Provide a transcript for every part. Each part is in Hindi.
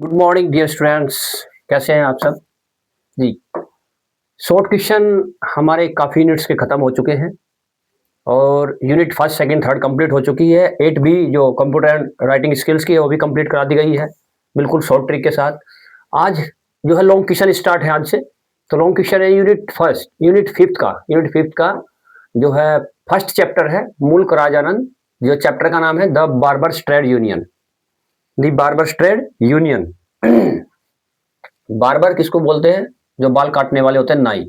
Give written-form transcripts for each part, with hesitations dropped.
Good morning dear students. कैसे हैं आप सब जी। शॉर्ट क्वेश्चन हमारे काफ़ी यूनिट्स के ख़त्म हो चुके हैं और unit first second third complete हो चुकी है। 8B जो कंप्यूटर एंड राइटिंग स्किल्स की है वो भी कंप्लीट करा दी गई है, बिल्कुल शॉर्ट ट्रिक के साथ। आज जो है लॉन्ग क्वेश्चन स्टार्ट है आज से। तो लॉन्ग क्वेश्चन है यूनिट फिफ्थ का जो है फर्स्ट चैप्टर है मुल्क राजानंद। जो चैप्टर का नाम है the barbers trade union. The barbers trade union. Barber किसको बोलते हैं? जो बाल काटने वाले होते हैं, नाई।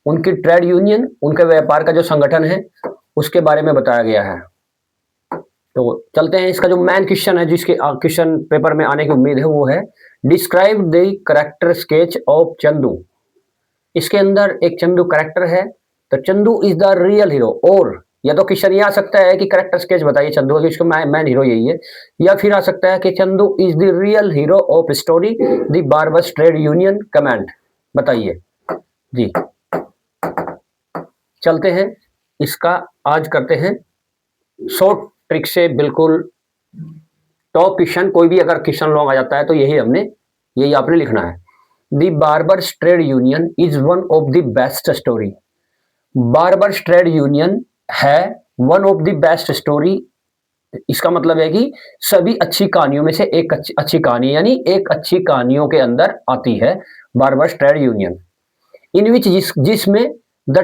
उनकी ट्रेड यूनियन, उनके व्यापार का जो संगठन है उसके बारे में बताया गया है। तो चलते हैं, इसका जो मेन क्वेश्चन है जिसके क्वेश्चन पेपर में आने की उम्मीद है वो है describe the character sketch of Chandu. इसके अंदर एक चंदू करेक्टर है, तो Chandu is the real hero. और या तो क्वेश्चन ये आ सकता है कि करेक्टर स्केच बताइए चंदू का, इसको मैन हीरो यही है। या फिर आ सकता है कि Chandu is the real hero of story the barbers trade union comment. बताइए जी। चलते हैं, इसका आज करते हैं शॉर्ट ट्रिक से। बिल्कुल टॉप क्वेश्चन, कोई भी अगर क्वेश्चन लॉन्ग आ जाता है तो यही आपने लिखना है। The barbers trade union is one of the best story. Barbers trade union है one of the best story. इसका मतलब है कि सभी अच्छी कहानियों में से एक अच्छी कहानी, यानी एक अच्छी कहानियों के अंदर आती है barbers trade union. In which जिसमें the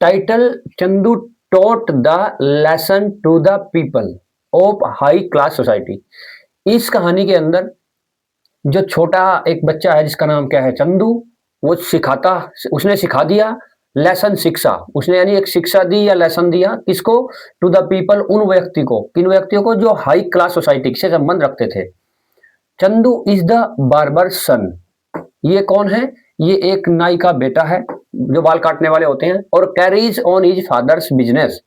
title Chandu taught the lesson to the people of high class society. इस कहानी के अंदर जो छोटा एक बच्चा है जिसका नाम क्या है, चंदू, वो उसने सिखा दिया लेसन, शिक्षा उसने, यानी एक शिक्षा दी या लेसन दिया किसको? टू द पीपल, उन व्यक्ति को। किन व्यक्तियों को? जो हाई क्लास सोसाइटी से संबंध रखते थे। चंदू इज द बार्बर सन। ये कौन है? ये एक नाई का बेटा है जो बाल काटने वाले होते हैं। और carries on his father's business,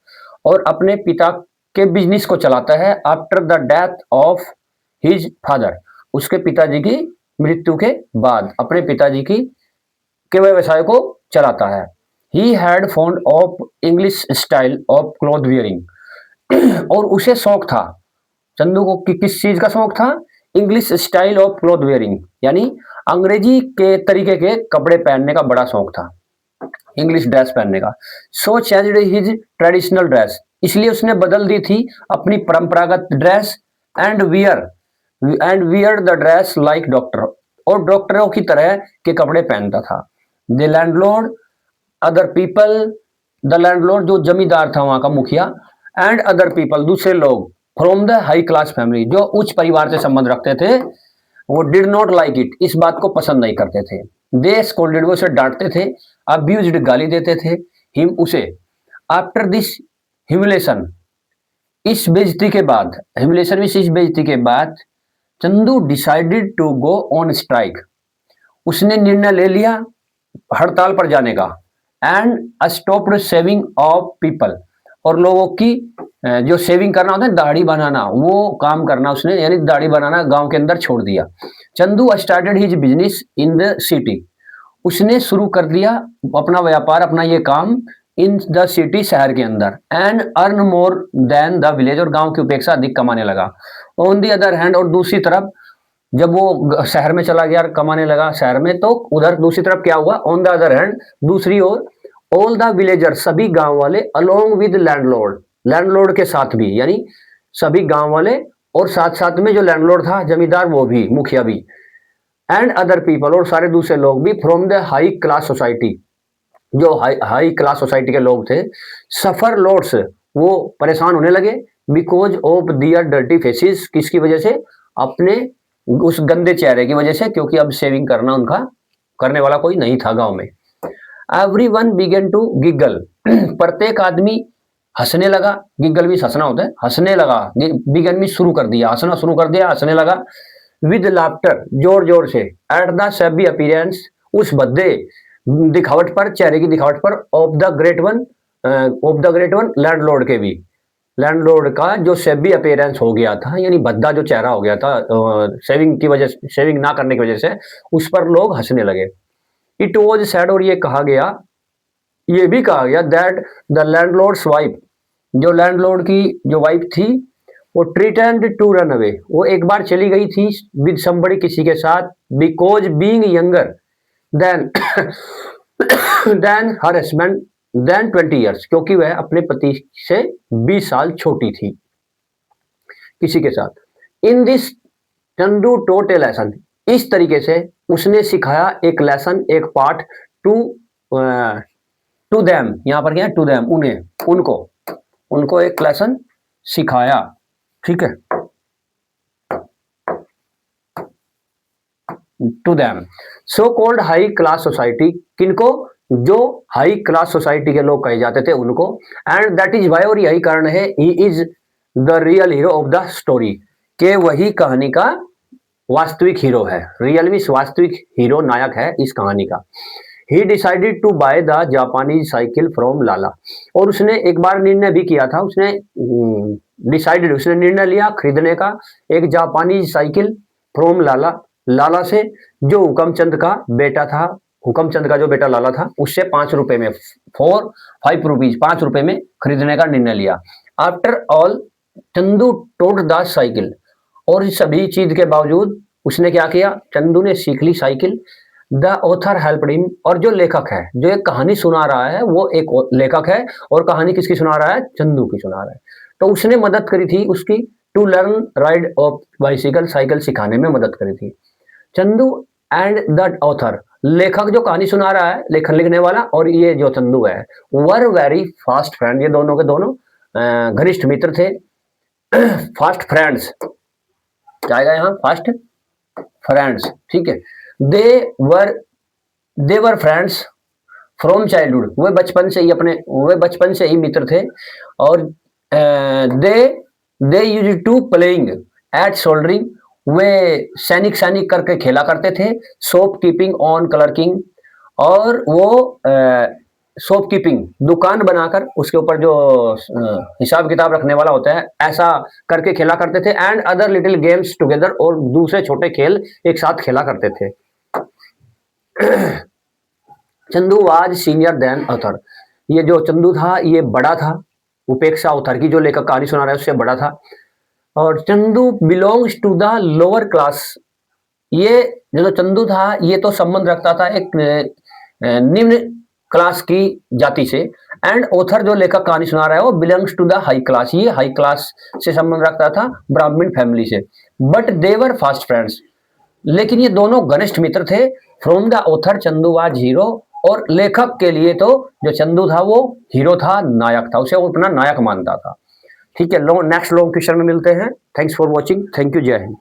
और अपने पिता के बिजनेस को चलाता है after the death of his father. उसके पिताजी की मृत्यु के बाद अपने पिताजी के व्यवसाय को चलाता है। He had fond of English style of cloth wearing. और उसे शौक था, चंदू को किस चीज का शौक था? English style of cloth wearing, यानी अंग्रेजी के तरीके के कपड़े पहनने का बड़ा शौक था, इंग्लिश ड्रेस पहनने का। सो चेंज्ड हिज ट्रेडिशनल ड्रेस, इसलिए उसने बदल दी थी अपनी परंपरागत dress. And wear the dress like doctor, और डॉक्टरों की तरह के कपड़े पहनता था। The landlord other people, the landlord जो जमींदार था वहां का मुखिया, एंड अदर पीपल दूसरे लोग, from the high class family जो उच्च परिवार से संबंध रखते थे, वो डिड नॉट लाइक इट, इस बात को पसंद नहीं करते थे। दे स्कोल्डेड, वो उसे डांटते थे। अब्यूज्ड, गाली देते थे। हिम, उसे। आफ्टर दिस ह्यूमिलेशन, इस बेइज्जती के बाद, ह्यूमिलेशन में इस बेइज्जती के बाद, Chandu decided to go on strike, उसने निर्णय ले लिया हड़ताल पर जाने का। And stopped shaving of people, और लोगों की जो सेविंग करना होता है, दाढ़ी बनाना, वो काम करना उसने, यानी दाढ़ी बनाना गांव के अंदर छोड़ दिया। Chandu started his business in the city, उसने शुरू कर दिया अपना व्यापार, अपना ये काम इन द सिटी, शहर के अंदर। And earn more than the village, और गांव की उपेक्षा अधिक कमाने लगा। ऑन दी अदर हैंड, और दूसरी तरफ जब वो शहर में चला गया, कमाने लगा शहर में, तो उधर दूसरी तरफ क्या हुआ? ऑन द अदर हैंड, दूसरी ओर, ऑल द विलेजर, सभी गांव वाले, अलोंग विद लैंडलॉर्ड, लैंडलॉर्ड के साथ भी, यानी सभी गांव वाले, और साथ साथ में जो लैंडलॉर्ड था, जमींदार, वो भी, मुखिया भी। एंड अदर पीपल, और सारे दूसरे लोग भी, from the high class society, जो हाई क्लास सोसाइटी के लोग थे। सफर लॉट्स, वो परेशान होने लगे। Because of their dirty faces, किसकी वजह से? अपने उस गंदे चेहरे की वजह से, क्योंकि अब सेविंग करना उनका करने वाला कोई नहीं था गांव में। एवरीवन बिगन टू गिगल, प्रत्येक आदमी हंसने लगा। गिगल भी हंसना होता है, हंसने लगा। बिगन भी शुरू कर दिया, हंसना शुरू कर दिया, हंसने लगा। विद लाफ्टर, जोर जोर से। एट द सैबी अपीयरेंस, उस भद्दे दिखावट पर, चेहरे की दिखावट पर। Of the great one, landlord के भी, लैंडलॉर्ड का जो सेबी अपीयरेंस हो गया था, यानी भद्दा जो चेहरा हो गया था सेविंग की वजह से, सेविंग ना करने की वजह से, उस पर लोग हंसने लगे। इट वॉज सैड, और ये भी कहा गया दैट द लैंडलॉर्ड्स वाइफ, जो लैंडलॉर्ड की जो वाइफ थी, वो ट्रिटेंड टू रन अवे, वो एक बार चली गई थी विद समबडी किसी के साथ, because being younger than than her husband than 20 years, क्योंकि वह अपने पति से 20 साल छोटी थी किसी के साथ। In this Chandu taught a lesson, इस तरीके से उसने सिखाया एक लेसन, एक पाठ टू देम, यहां पर क्या है, टू देम, उन्हें, उनको एक लेसन सिखाया, ठीक है, to them. So called high class society, किनको, जो हाई क्लास सोसाइटी के लोग कहे जाते थे उनको। एंड दैट इज वाई, और यही कारण है, he is the real hero of the story, के वही कहानी का वास्तविक हीरो है। रियल मीन्स वास्तविक हीरो, नायक है इस कहानी का। He decided to buy the Japanese cycle from Lala, और उसने एक बार निर्णय भी किया था, उसने डिसाइडेड, उसने निर्णय लिया खरीदने का एक जापानीज साइकिल फ्रॉम लाला, लाला से, जो हुकमचंद का बेटा था, हुकमचंद का जो बेटा लाला था, उससे 5 रुपए में, 5 रुपीज, 5 रुपए में खरीदने का निर्णय लिया। After all Chandu taught the cycle, और इस सभी चीज के बावजूद उसने क्या किया, चंदू ने सीख ली cycle. The author helped him, और जो लेखक है, जो एक कहानी सुना रहा है, वो एक लेखक है, और कहानी किसकी सुना रहा है, चंदू की सुना रहा है, तो उसने मदद करी थी उसकी, to learn ride of bicycle, cycle सिखाने में मदद करी थी। चंदू एंड द ऑथर, लेखक जो कहानी सुना रहा है, लेखन लिखने वाला, और ये जो चंदू है, वर वेरी फास्ट फ्रेंड, ये दोनों के दोनों घनिष्ठ मित्र थे। फास्ट फ्रेंड्स जाएगा यहाँ, फास्ट फ्रेंड्स, ठीक है। They were friends from childhood, वे बचपन से ही मित्र थे। और they used to playing at soldiering, वे सैनिक करके खेला करते थे। शॉप कीपिंग ऑन क्लर्किंग, और वो शॉपकीपिंग, दुकान बनाकर उसके ऊपर जो हिसाब किताब रखने वाला होता है, ऐसा करके खेला करते थे। And other little games together, और दूसरे छोटे खेल एक साथ खेला करते थे। Chandu was senior then author, ये जो चंदू था ये बड़ा था, उपेक्षा ऑथर की जो लेखक कहानी सुना रहा है उससे बड़ा था। और Chandu belongs to the lower class, ये जो चंदू था ये तो संबंध रखता था एक निम्न क्लास की जाति से। एंड ऑथर जो लेखक कहानी सुना रहा है वो belongs to the high class, ये हाई क्लास से संबंध रखता था, ब्राह्मण फैमिली से। But they were fast friends, लेकिन ये दोनों घनिष्ठ मित्र थे। From the author Chandu was hero, और लेखक के लिए तो जो चंदू था वो हीरो था, नायक था, उसे वो अपना नायक मानता था। ठीक है, नेक्स्ट लॉन्ग क्वेश्चन में मिलते हैं। Thanks for watching, thank you, जय हिंद।